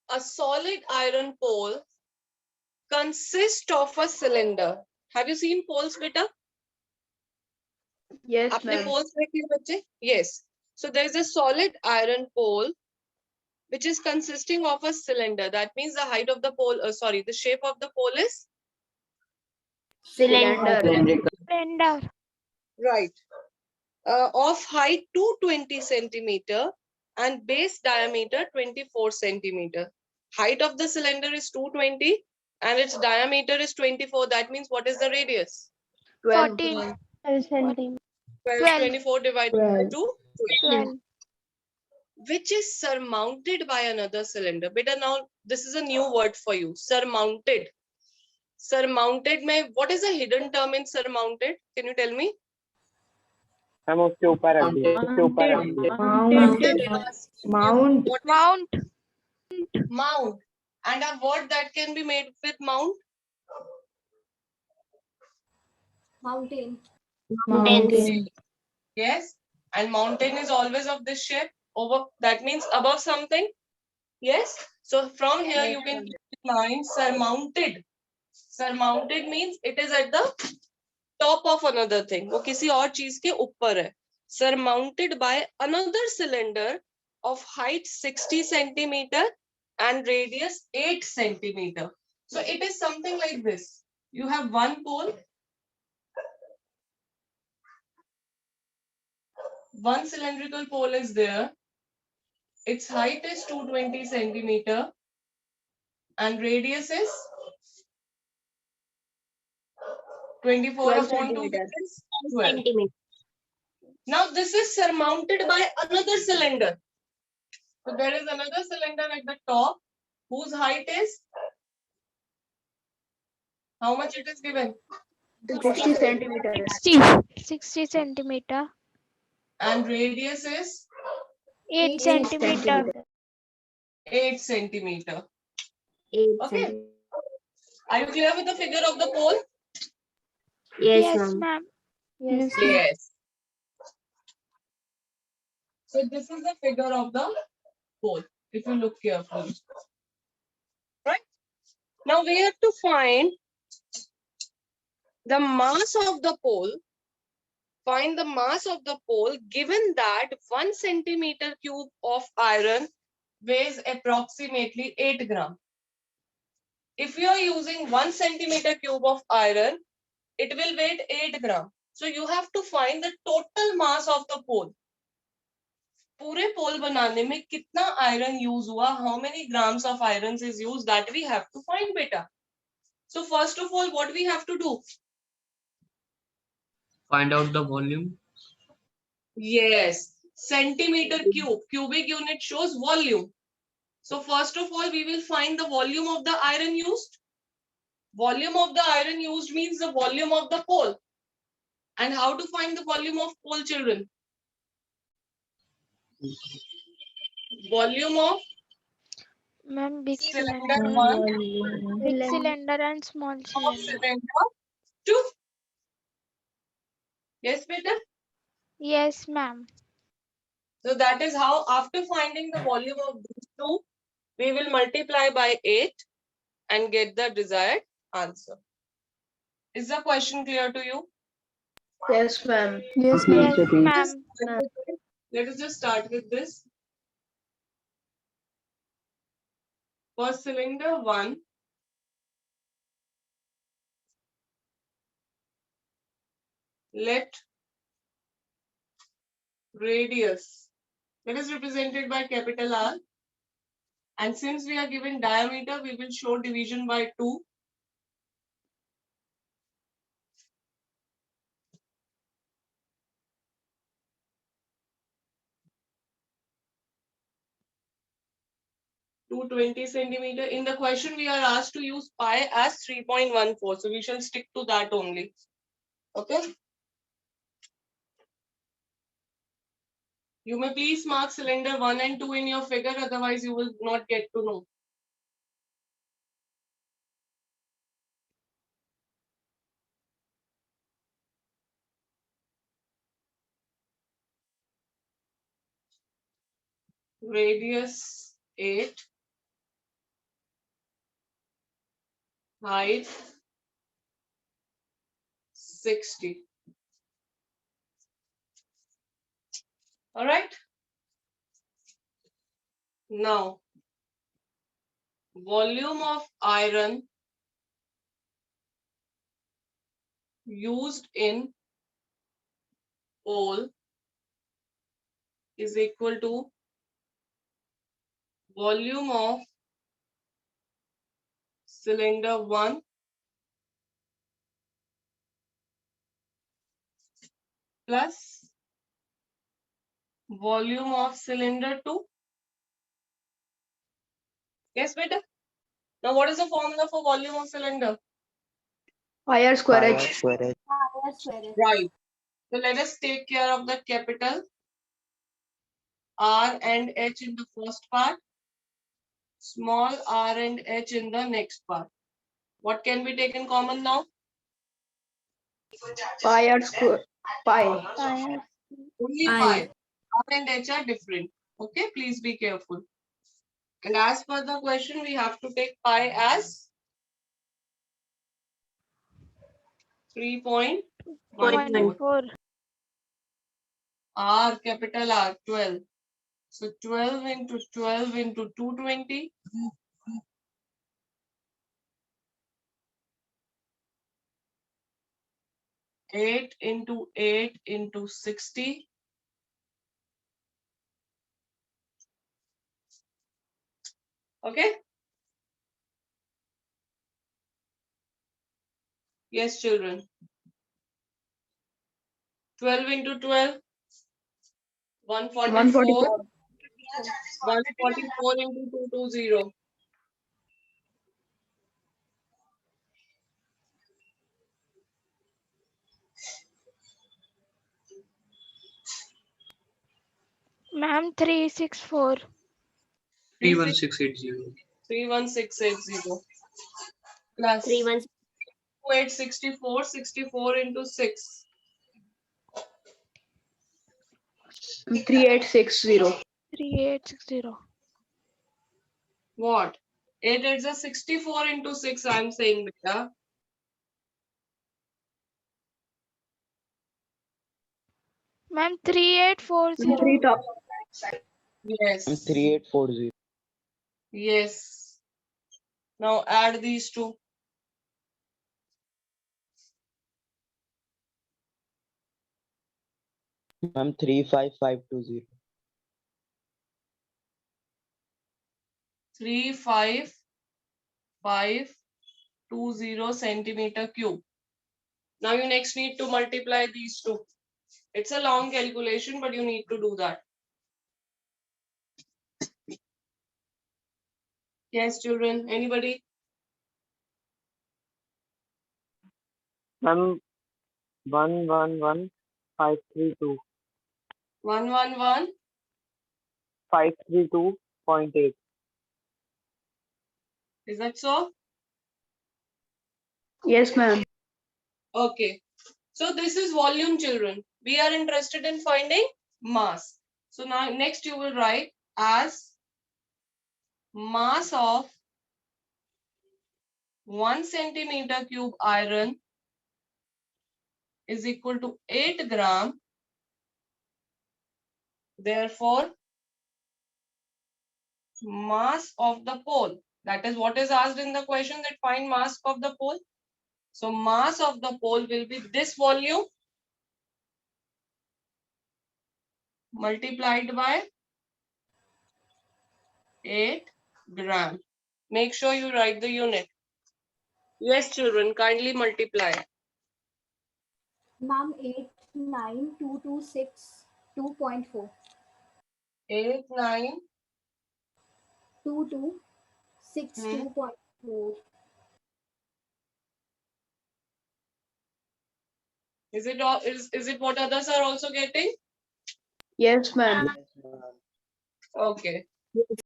a solid iron pole consists of a cylinder. Have you seen poles, beta? Yes, आपने ma'am. poles देखे बच्चे? Yes. So there is a solid iron pole which is consisting of a cylinder. That means the height of the pole, the shape of the pole is Cylinder. Cylinder. right. Of height 220 centimeter and base diameter 24 centimeter. Height of the cylinder is 220 and its diameter is 24. That means what is the radius? 12. 14. 24 divided by 2, 12. which is surmounted by another cylinder. Beta, now this is a new word for you. Surmounted. Surmounted में what is the hidden term in surmounted? Can you tell me? हम उसके ऊपर रख दिए Mount. What is Mount. mount? And a word that can be made with mount? Mountain. Yes. And mountain is always of this shape. Over. That means above something. Yes. So from here you can line surmounted. Surmounted means it is at the top of another thing. वो किसी और चीज के ऊपर है. Surmounted by another cylinder of height 60 centimeter and radius 8 centimeter. So it is something like this. You have one pole. One cylindrical pole is there. Its height is 220 centimeter and radius is 24 upon 2, which is 12. Now this is surmounted by another cylinder. So there is another cylinder at the top whose height is, how much it is given? 60 centimeters. 60 centimeter. And radius is 8 centimeter. 8 centimeter. 8 Okay. Are you clear with the figure of the pole? Yes, ma'am. Yes. So this is the figure of the pole, if you look carefully. Right? Now we have to find the mass of the pole. Find the mass of the pole given that 1 centimeter cube of iron weighs approximately 8 gram. If you are using 1 centimeter cube of iron, it will weigh 8 gram. So you have to find the total mass of the pole. पूरे पोल बनाने में कितना iron use हुआ, how many grams of iron is used, that we have to find, beta. So first of all, what we have to do? Find out the volume. Yes, centimeter cube. Cubic unit shows volume. So first of all, we will find the volume of the iron used. Volume of the iron used means the volume of the pole. And how to find the volume of pole, children? Volume of Ma'am, big cylinder cylinder. 1, Big cylinder and small of cylinder. cylinder 2. Yes, beta? Yes, ma'am. So that is how, after finding the volume of these two, we will multiply by 8 and get the desired answer. Is the question clear to you? Yes, ma'am. Yes, ma'am. Let us just start with this. For cylinder 1, let radius, that is represented by capital R. And since we are given diameter, we will show division by 2. To 20 centimeter. In the question, we are asked to use pi as 3.14. So we shall stick to that only. Okay. You may please mark cylinder 1 and 2 in your figure, otherwise you will not get to know. Radius 8 height 60. All right. Now, volume of iron used in ore is equal to volume of cylinder 1 plus volume of cylinder 2. Yes, beta. Now, what is the formula for volume of cylinder? Pi r square Pi r h. square h. Right. So let us take care of the capital R and H in the first part, small r and h in the next part. What can be taken common now? Pi r square. Pi. Pi. Only pi. R and h are different. Okay, please be careful. And as per the question, we have to take pi as 3.14. 0.4. R, capital R, 12. So 12 into 12 into 220. Eight into 8 into 60. Okay. Yes, children. 12 into 12. 144. 144. 144 into 220. Ma'am, 364. 31680. 31680 plus 2864. 64 into 6. 3860. 3860. What? 8 is a 64 into 6. I'm saying, beta. Ma'am, 3840. 3000. Yes. 3840. Yes. Now add these two. Ma'am, 35520. 35520 centimeter cube. Now you next need to multiply these two. It's a long calculation, but you need to do that. Yes, children. Anybody? Ma'am, 111532. 111. 532.8. Is that so? Yes, ma'am. Okay. So this is volume, children. We are interested in finding mass. So now next you will write as mass of 1 centimeter cube iron is equal to 8 gram. Therefore, mass of the pole. That is what is asked in the question, that find mass of the pole. So mass of the pole will be this volume multiplied by 8 gram. Make sure you write the unit. Yes, children, kindly multiply. Ma'am, 89226 2.4. 8, 9. 2262 2.4. Is it all, is it what others are also getting? Yes, ma'am. Yes, ma'am. Okay.